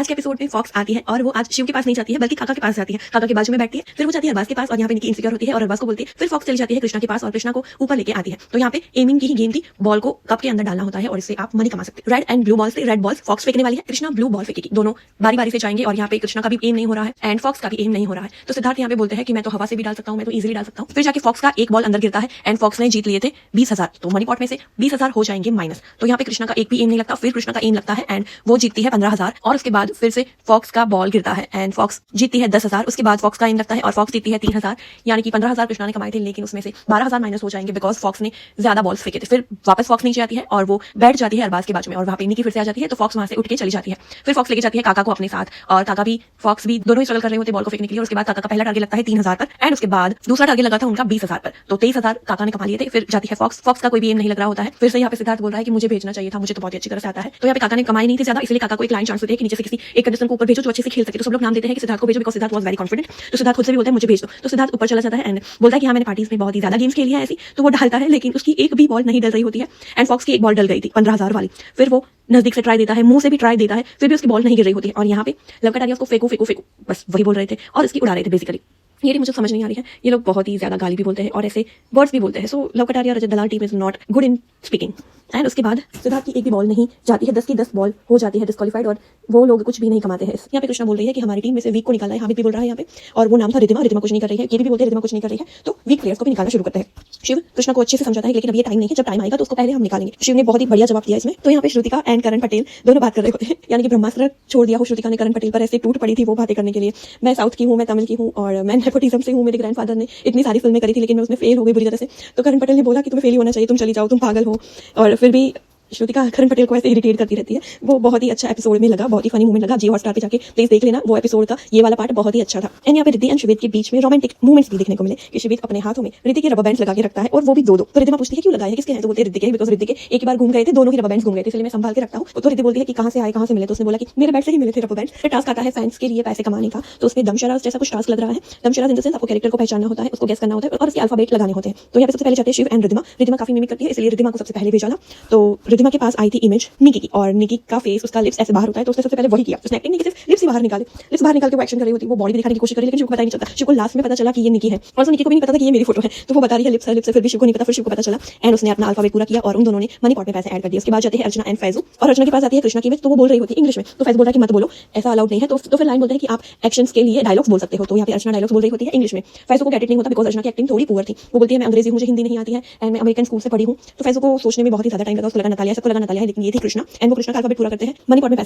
आज के एपिसोड में फॉक्स आती है और वो आज शिव के पास नहीं जाती है बल्कि काका के पास जाती है। काका के बाजू में बैठती है, फिर वो जाती है अरबाज के पास और यहाँ पे निकी इनसिक्योर होती है और अरबाज को बोलती है। फिर फॉक्स चली जाती है कृष्णा के पास और कृष्णा को ऊपर लेके आती है। तो यहाँ पे एमिंग की ही गेम थी, बॉल को कप के अंदर डालना होता है और इससे आप मनी कमा सकते हैं। रेड एंड ब्लू बॉल्स थे, रेड बॉल्स फॉक्स फेंकने वाली है, कृष्णा ब्लू बॉल फेंकेगी। दोनों बारी बारी से जाएंगे और यहाँ पे कृष्णा का भी एम नहीं हो रहा है एंड फॉक्स का भी एम नहीं हो रहा है। तो सिद्धार्थ यहाँ पे बोलते हैं कि मैं तो हवा से भी डाल सकता हूँ, मैं तो इजीली डाल सकता हूँ। फिर जाके फॉक्स का एक बॉल अंदर गिरता है एंड फॉक्स ने जीत लिए थे 20,000। तो मनी पॉट में से 20,000 हो जाएंगे माइनस। तो यहाँ पे कृष्णा का एक भी एम नहीं लगता, फिर कृष्णा का एम लगता है एंड वो जीतती है 15,000। और उसके बाद फिर से फॉक्स का बॉल गिरता है एंड फॉक्स जीतती है 10,000। उसके बाद फॉक्स का एम लगता है और फॉक्स जीतती है 3,000। यानी कि 15,000 कृष्णा ने कमाए थे, लेकिन उसमें से 12,000 माइनस हो जाएंगे बिकॉज फॉक्स ने ज्यादा बॉल्स फेंके थे। फिर वापस फॉक्स नीचे आती है और वो बैठ जाती है अरबाज के बाजू में और वहाँ पे निकी फिर से आ जाती है। तो फॉक्स वहाँ से उठ के चली जाती है। फिर फॉक्स लेके जाती है काका को अपने साथ और काका भी फॉक्स भी दोनों ही स्ट्रगल कर रहे होते बॉल को फेंकने के लिए। उसके बाद काका का पहला टारगेट लगता है 3,000 पर एंड उसके बाद दूसरा टारगेट लगा था उनका 20,000 पर। तो 23,000 काका ने कमा लिए थे। फिर जाती है फॉक्स, फॉक्स का कोई भी एम नहीं लग रहा होता है। फिर से यहाँ पे सिद्धार्थ बोल रहा है कि मुझे भेजना चाहिए था, मुझे तो बहुत अच्छी तरह से आता है। तो यहाँ पे काका ने कमाई नहीं थी ज्यादा, इसलिए काका को एक लाइन चांस देते हैं कि नीचे से किसी एक कंटेस्टेंट को ऊपर भेजो जो अच्छे से खेल सके। तो सब लोग नाम देते हैं कि सिद्धार्थ को भेजो because Siddharth was very confident. तो सिद्धार्थ खुद से भी बोलता है मुझे भेज दो। तो सिद्धार्थ ऊपर चला जाता है एंड बोलता है कि हाँ मैंने पार्टीज में बहुत ही ज्यादा गेम्स खेली है ऐसी। तो वो डालता है लेकिन उसकी एक भी बॉल नहीं डल रही होती है एंड फॉक्स की एक बॉल डल गई थी 15,000 वाली। फिर वो नजदीक से ट्राई देता है, मुंह से भी ट्राई देता है, फिर भी उसकी बॉल नहीं गिर रही होती है। और यहाँ पे लव कटारिया उसको फेंको फेंको फेंको बस वही बोल रहे थे और इसकी उड़ा रहे थे बेसिकली। ये मुझे समझ नहीं आ रही है, ये लोग बहुत ही ज्यादा गाली भी बोलते हैं और ऐसे वर्ड्स भी बोलते हैं। So love Kataria Rajat Dalal team is not good in speaking. And उसके बाद सिद्धार्थ की एक भी बॉल नहीं जाती है, 10 की 10 बॉल हो जाती है डिस्क्वालीफाइड और वो लोग कुछ भी नहीं कमाते हैं। यहाँ पे कृष्णा बोल रही है कि हमारी टीम में से वीक को निकालना है, हामिद भी बोल रहा है यहाँ पे, और वो नाम था रिद्धिमा, रिद्धिमा कुछ नहीं कर रही है। ये भी बोलते हैं रिद्धिमा कुछ नहीं कर रही है, तो वीक प्लेयर्स को भी निकालना शुरू करते हैं। शिव कृष्णा को अच्छे से समझाता है लेकिन अब ये टाइम नहीं है, जब टाइम आएगा तो उसको पहले हम निकालेंगे। शिव ने बहुत ही बढ़िया जवाब दिया इसमें। तो यहाँ पे श्रुतिका एंड करण पटेल दोनों बात कर रहे होते हैं, यानी कि ब्रह्मास्त्र छोड़ दिया हो श्रुतिका ने करण पटेल पर, ऐसे टूट पड़ी थी वो बातें करने के लिए। मैं साउथ की हूँ, मैं तमिल की हूँ और मैं नेपोटिज्म से हूँ, मेरे ग्रैंडफादर ने इतनी सारी फिल्में करी थी लेकिन मैं उसमें फेल हो गई बुरी तरह से। तो करण पटेल ने बोला कि तुम्हें फेल ही होना चाहिए, तुम चली जाओ, तुम पागल हो। और फिर भी श्रुतिका करण पटेल को ऐसे इरिटेट करती रहती है। वो बहुत ही अच्छा एपिसोड में लगा, बहुत ही फनी मोमेंट लगा। जियो हॉटस्टार पे जाके प्लीज देख लेना, वो एपिसोड का ये वाला पार्ट बहुत ही अच्छा था। एंड यहाँ पे रिद्धि एंड शिवित के बीच में रोमांटिक मोमेंट्स भी देखने को मिले कि शिवित अपने हाथों में रिद्धि के रबर बैंड्स लगा के रखता है और वो भी दो। तो रिद्धिमा पूछती है क्यों लगाए हैं, किसके हैं? तो बोलते हैं रिद्धि के, बिकॉज रिद्धि के एक बार घूम गए थे, दोनों ही रबर बैंड्स घूम गए थे, इसलिए मैं संभाल के रखता हूँ। तो रिद्धि बोलती है कि कहाँ से आए, कहाँ से मिले? तो उसने बोला कि मेरे बैट से ही मिले थे रबर बैंड्स। फिर टास्क आता है फैंस के लिए पैसे कमाने का, तो उसमें दमशराज जैसा कुछ टास्क लग रहा है। दमशराज इन द सेंस आपको कैरेक्टर को पहचानना होता है, उसको गेस करना होता है और उसके अल्फाबेट लगाने होते हैं। तो यहाँ पे सबसे पहले जाते हैं शिव एंड रिद्धिमा। रिद्धिमा काफी मिमिक करती है इसलिए रिद्धिमा को सबसे पहले भेजा था। तो रिद्धिमा के पास आई थी इमेज निकी की और निकी का फेस, उसका लिप्स ऐसे बाहर होता है, तो उसने सबसे पहले वही किया। उसने एक्टिंग नहीं की, सिर्फ लिप्स ही बाहर निकाले, लिप्स बाहर निकाल के वो एक्शन कर रही होती है, वो बॉडी दिखाने की कोशिश कर रही है लेकिन शिव को पता नहीं चलता। शिव को लास्ट में पता चला कि ये निकी है और उसको निकी को भी नहीं पता था कि ये मेरी फोटो है। तो वो बता रही है लिप्स है, लिप्स है, फिर भी शिव को नहीं पता, फिर शिव को पता चला एंड उसने अपना अल्फाबेट पूरा किया और उन दोनों ने मनी पॉट में पैसे ऐड कर दिए। उसके बाद जाते हैं अर्चना एंड फैजू और अर्चना के पास आती है कृष्णा की इमेज, तो वो बोल रही होती है इंग्लिश में। तो फैज बोल रहा है कि मत बोलो, ऐसा अलाउड नहीं है। तो फिर लाइन बोलते हैं कि आप एक्शंस के लिए डायलॉग्स बोल सकते हो। तो यहाँ पे अर्चना डायलॉग्स बोल रही होती है इंग्लिश में। फैजू को गेट इट नहीं होता बिकॉज अर्चना की एक्टिंग थोड़ी पुअर थी। वो बोलती है मैं अंग्रेजी, मुझे हिंदी नहीं आती है एंड मैं अमेरिकन स्कूल से पढ़ी हूँ। तो फैजू को सोचने में बहुत ही ज्यादा टाइम लगा, उसको लगा नतालिया, सबको लगा नतालिया है, लेकिन ये थी कृष्णा एंड वो कृष्णा का अल्फाबेट पूरा करते हैं। मनी पॉट में